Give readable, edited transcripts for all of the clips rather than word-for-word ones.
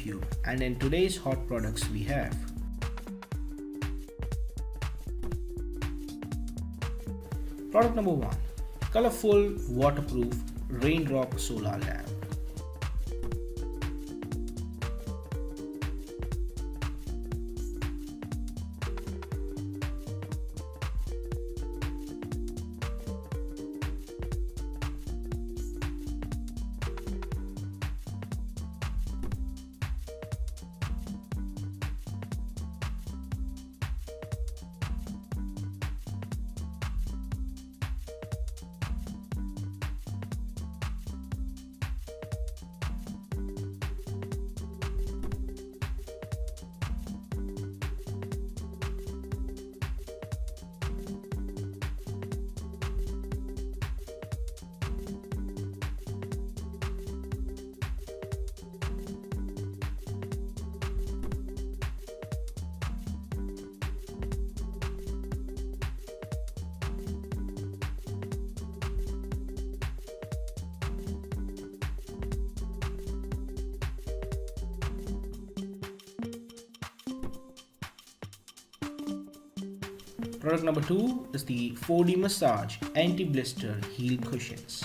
you, and in today's hot products we have product number 1, colorful waterproof raindrop solar lamp. Product number 2 is the 4D Massage Anti-Blister Heel Cushions.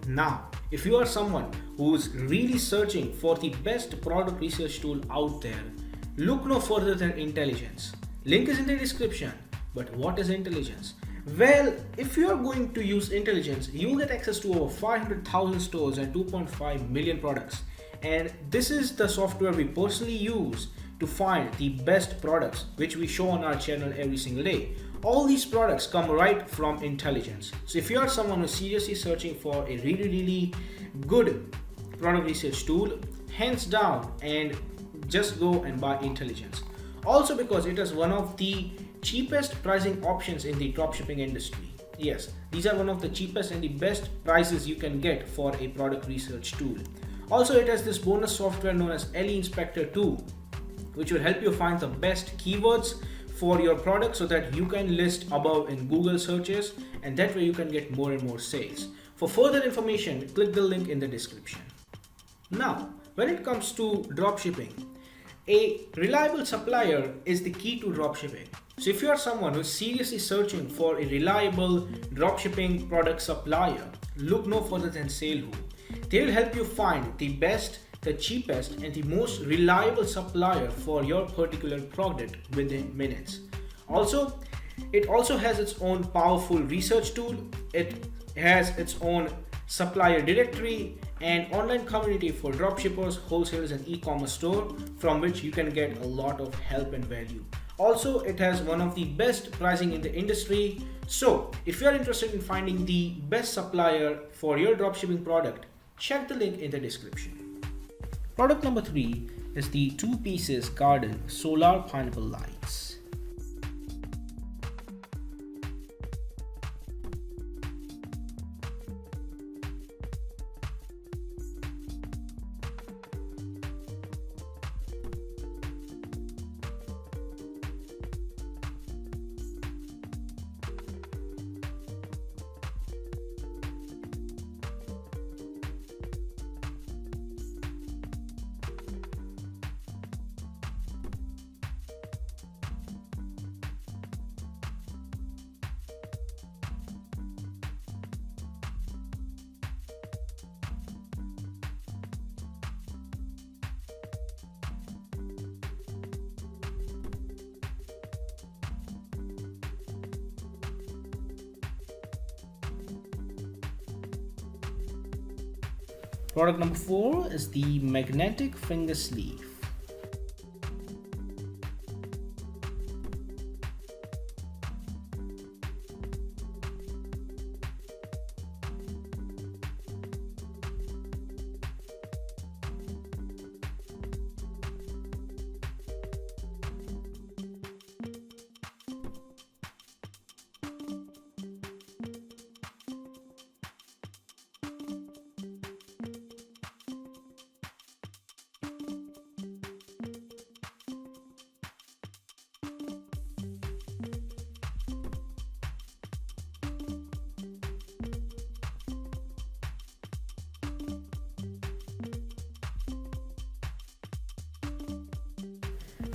Now, if you are someone who's really searching for the best product research tool out there, look no further than Intelligence. Link is in the description. But what is Intelligence? Well, if you are going to use Intelligence, you'll get access to over 500,000 stores and 2.5 million products. And this is the software we personally use to find the best products, which we show on our channel every single day. All these products come right from Intelligence. So if you are someone who's seriously searching for a really good product research tool, hands down, and just go and buy Intelligence. Also because it is one of the cheapest pricing options in the dropshipping industry. Yes, these are one of the cheapest and the best prices you can get for a product research tool. Also, it has this bonus software known as LE Inspector 2, which will help you find the best keywords for your product so that you can list above in Google searches, and that way you can get more and more sales. For further information, click the link in the description. Now, when it comes to dropshipping, a reliable supplier is the key to dropshipping. So if you are someone who is seriously searching for a reliable dropshipping product supplier, look no further than Salehu. They will help you find the best, the cheapest, and the most reliable supplier for your particular product within minutes. Also, it also has its own powerful research tool. It has its own supplier directory and online community for dropshippers, wholesalers, and e-commerce store, from which you can get a lot of help and value. Also, it has one of the best pricing in the industry. So if you are interested in finding the best supplier for your dropshipping product, check the link in the description. Product number 3 is the 2 pieces garden solar pineapple lights. Product number 4 is the magnetic finger sleeve.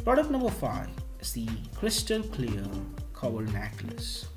Product number 5 is the crystal clear cover necklace.